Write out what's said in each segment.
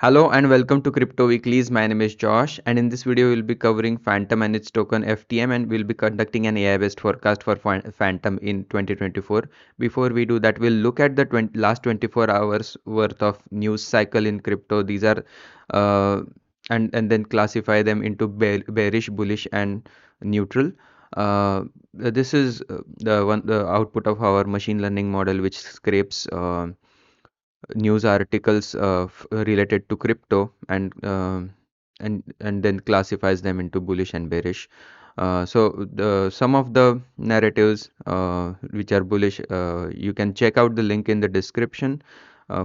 Hello and welcome to Crypto Weeklies. My name is Josh, and in this video, we'll be covering Fantom and its token FTM, and we'll be conducting an AI-based forecast for Fantom in 2024. Before we do that, we'll look at the last 24 hours worth of news cycle in crypto. These are, uh, and then classify them into bearish, bullish, and neutral. This is the output of our machine learning model, which scrapes. News articles related to crypto and then classifies them into bullish and bearish. So some of the narratives which are bullish, you can check out the link in the description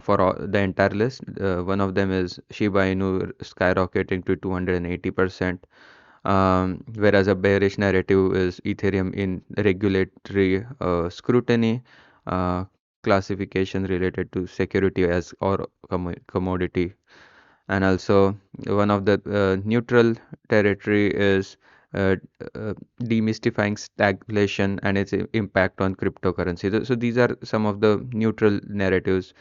for the entire list. One of them is Shiba Inu skyrocketing to 280%, whereas a bearish narrative is Ethereum in regulatory scrutiny, uh, classification related to security as or commodity, and also one of the neutral territory is uh, uh, demystifying stagflation and its impact on cryptocurrency. So these are some of the neutral narratives.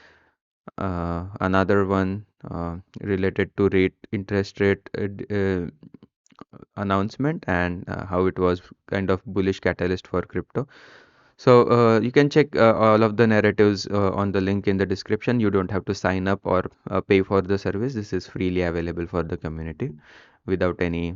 Another one related to interest rate announcement and how it was kind of bullish catalyst for crypto. So you can check all of the narratives on the link in the description. You don't have to sign up or pay for the service. This is freely available for the community without any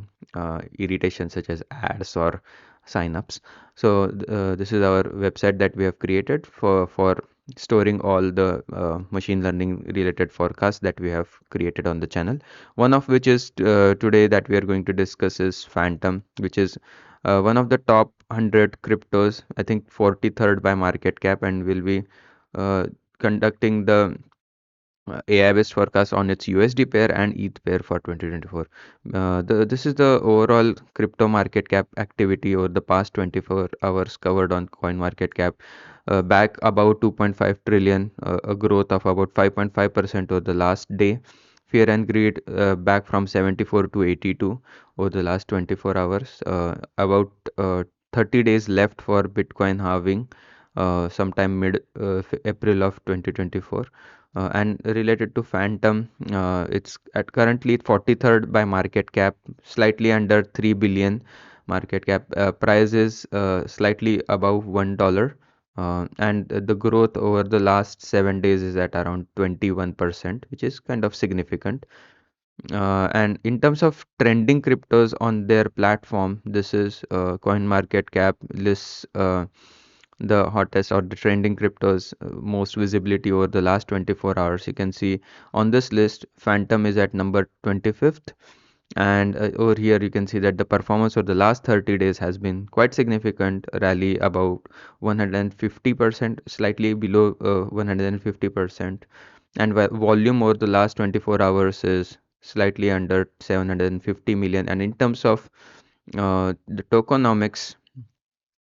irritation such as ads or sign-ups. So this is our website that we have created for storing all the machine learning related forecasts that we have created on the channel. One of which is today that we are going to discuss is Fantom, which is one of the top 100 cryptos, I think 43rd by market cap, and will be uh, conducting the AI-based forecast on its USD pair and ETH pair for 2024. This is the overall crypto market cap activity over the past 24 hours covered on coin market cap. Back about 2.5 trillion, a growth of about 5.5% over the last day. Fear and greed back from 74 to 82 over the last 24 hours. About 30 days left for Bitcoin halving, sometime mid April of 2024. And related to Fantom, it's at currently 43rd by market cap, slightly under 3 billion market cap. Price is slightly above $1. And the growth over the last 7 days is at around 21%, which is kind of significant. And in terms of trending cryptos on their platform, this is CoinMarketCap lists the hottest or the trending cryptos, most visibility over the last 24 hours. You can see on this list, Fantom is at number 25th. And over here, you can see that the performance of the last 30 days has been quite significant, rally about 150%, slightly below 150%. And volume over the last 24 hours is slightly under 750 million. And in terms of the tokenomics,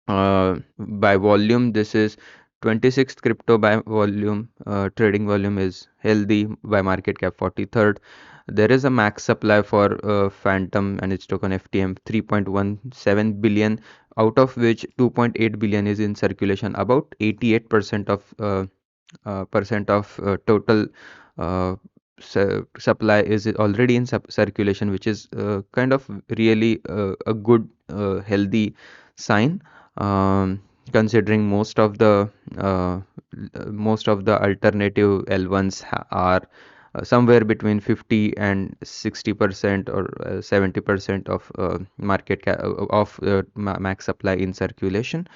by volume, this is 26th crypto by volume. Trading volume is healthy by market cap 43rd. There is a max supply for Fantom and its token FTM 3.17 billion, out of which 2.8 billion is in circulation. About 88% of total uh, supply is already in circulation, which is kind of really a good, healthy sign, um, considering uh, most of the alternative L1s are somewhere between 50 and 60% or 70% of market of max supply in circulation.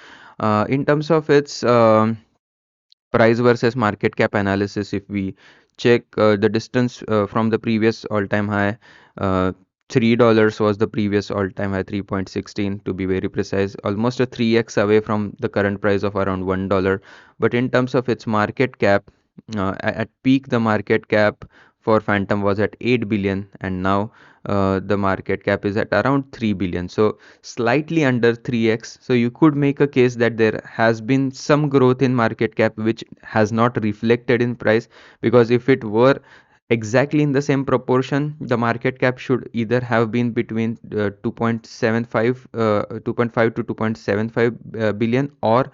In terms of its price versus market cap analysis, if we check the distance from the previous all-time high, uh, $3 was the previous all-time high, 3.16 to be very precise, almost a 3x away from the current price of around $1. But in terms of its market cap, at peak the market cap for Fantom was at 8 billion, and now the market cap is at around 3 billion, so slightly under 3x. So you could make a case that there has been some growth in market cap which has not reflected in price, because if it were exactly in the same proportion, the market cap should either have been between 2.75 to 2.75 billion, or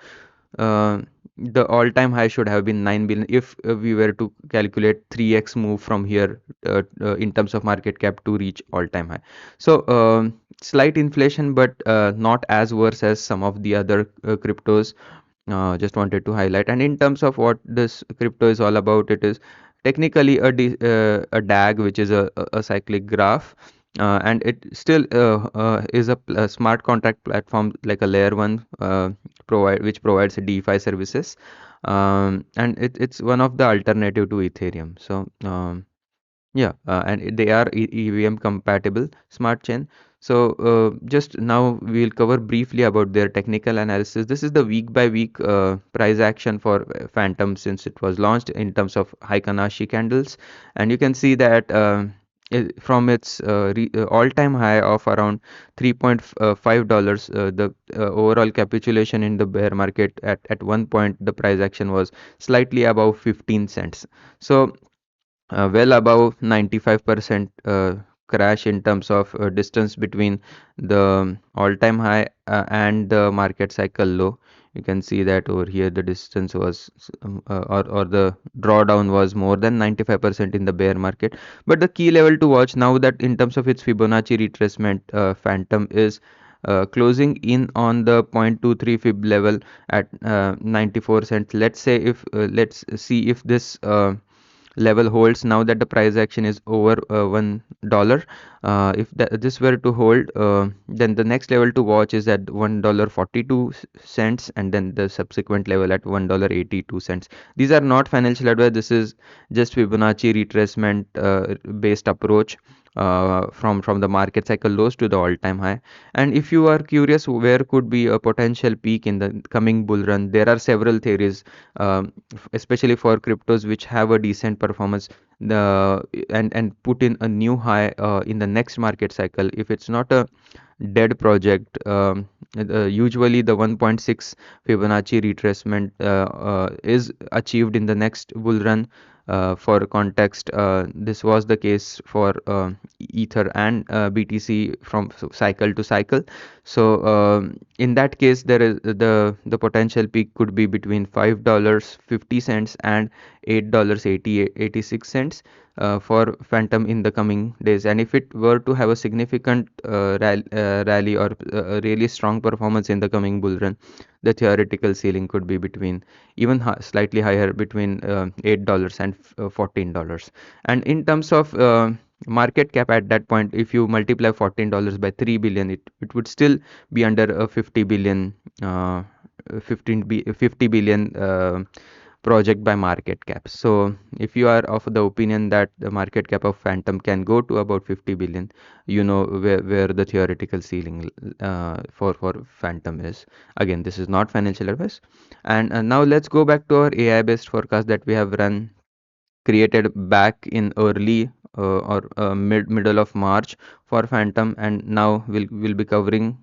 uh, the all-time high should have been 9 billion if we were to calculate 3x move from here in terms of market cap to reach all-time high. So slight inflation, but not as worse as some of the other cryptos. Just wanted to highlight. And in terms of what this crypto is all about, it is technically a DAG, which is a cyclic graph. And it still is a smart contract platform like a layer one which provides DeFi services, and it's one of the alternative to Ethereum. So yeah, and they are EVM compatible smart chain. So just now we'll cover briefly about their technical analysis. This is the week by week price action for Fantom since it was launched in terms of Heikanashi candles, and you can see that from its all-time high of around $3.5, the overall capitulation in the bear market at one point the price action was slightly above 15 cents. So well above 95% crash in terms of distance between the all-time high and the market cycle low. You can see that over here the distance was or the drawdown was more than 95% in the bear market. But the key level to watch now that in terms of its Fibonacci retracement, Phantom is closing in on the 0.23 fib level at 94 cents. Let's say if let's see if this level holds now that the price action is over $1. If this were to hold, then the next level to watch is at $1.42, and then the subsequent level at $1.82. These are not financial advice. This is just Fibonacci retracement based approach from the market cycle lows to the all-time high. And if you are curious where could be a potential peak in the coming bull run, there are several theories, especially for cryptos which have a decent performance, the and put in a new high in the next market cycle. If it's not a dead project, usually the 1.6 Fibonacci retracement is achieved in the next bull run. For context, this was the case for Ether and BTC from cycle to cycle. So in that case, there is the potential peak could be between $5.50 and $8.86 for Phantom in the coming days. And if it were to have a significant rally or a really strong performance in the coming bull run, the theoretical ceiling could be between even slightly higher between $8 and $14. And in terms of market cap at that point, if you multiply $14 by 3 billion, it would still be under a 50 billion 50 billion project by market cap. So if you are of the opinion that the market cap of Phantom can go to about 50 billion, you know where the theoretical ceiling for Phantom is. Again, this is not financial advice. And now let's go back to our AI based forecast that we have run created back in early or middle of March for Phantom, and now we'll be covering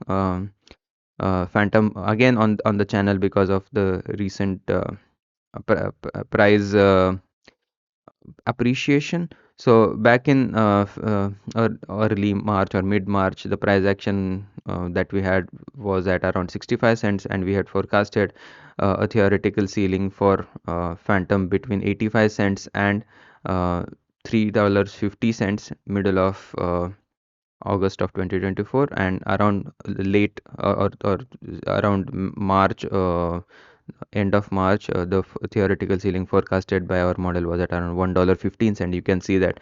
Phantom again on the channel because of the recent price appreciation. So back in early March or mid March, the price action that we had was at around 65 cents, and we had forecasted a theoretical ceiling for Phantom between 85 cents and $3.50 middle of August of 2024, and around late or around March end of March, the theoretical ceiling forecasted by our model was at around $1.15. You can see that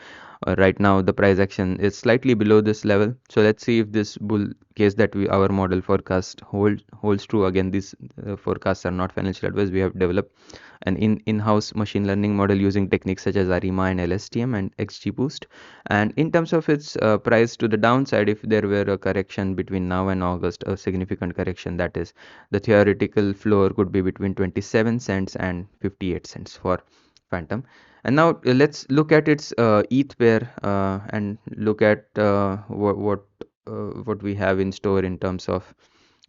right now the price action is slightly below this level. So let's see if this bull case that our model forecast holds true. Again, these forecasts are not financial advice. We have developed an in-house machine learning model using techniques such as ARIMA and LSTM and XGBoost. And in terms of its price to the downside, if there were a correction between now and August, a significant correction, that is, the theoretical floor could be between 27 cents and 58 cents for Phantom. And now let's look at its ETH pair and look at what we have in store in terms of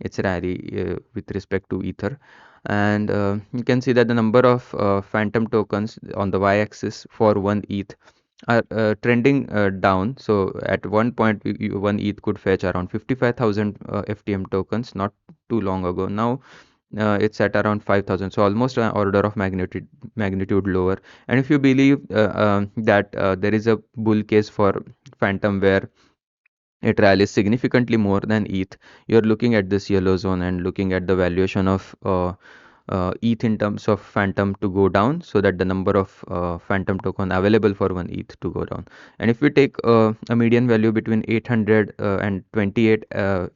its rally with respect to Ether. And you can see that the number of Phantom tokens on the y-axis for one ETH are trending down. So at one point, one ETH could fetch around 55,000 FTM tokens not too long ago. Now it's at around 5,000, so almost an order of magnitude lower. And if you believe that there is a bull case for Phantom where it rallies significantly more than ETH, you're looking at this yellow zone and looking at the valuation of ETH in terms of Phantom to go down, so that the number of Phantom token available for one ETH to go down. And if we take a median value between 800 and 28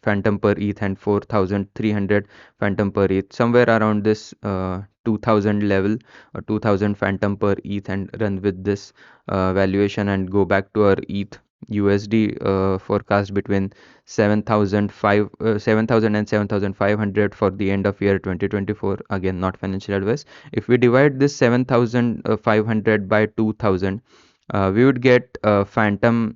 Phantom per ETH and 4,300 Phantom per ETH, somewhere around this 2000 level or 2000 Phantom per ETH, and run with this valuation and go back to our ETH USD forecast between 7,000 and 7,500 for the end of year 2024. Again, not financial advice. If we divide this 7,500 by 2,000, we would get Phantom's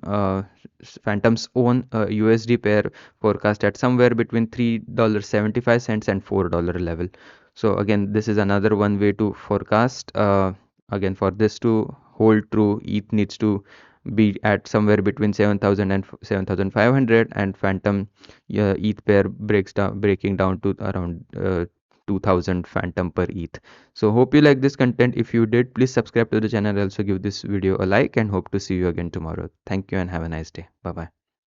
own USD pair forecast at somewhere between $3.75 and $4 level. So again, this is another one way to forecast. Again, for this to hold true, ETH needs to be at somewhere between 7,000 and 7,500, and Phantom ETH pair breaking down to around 2,000 Phantom per ETH. So hope you like this content. If you did, please subscribe to the channel. Also give this video a like, and hope to see you again tomorrow. Thank you and have a nice day. Bye bye.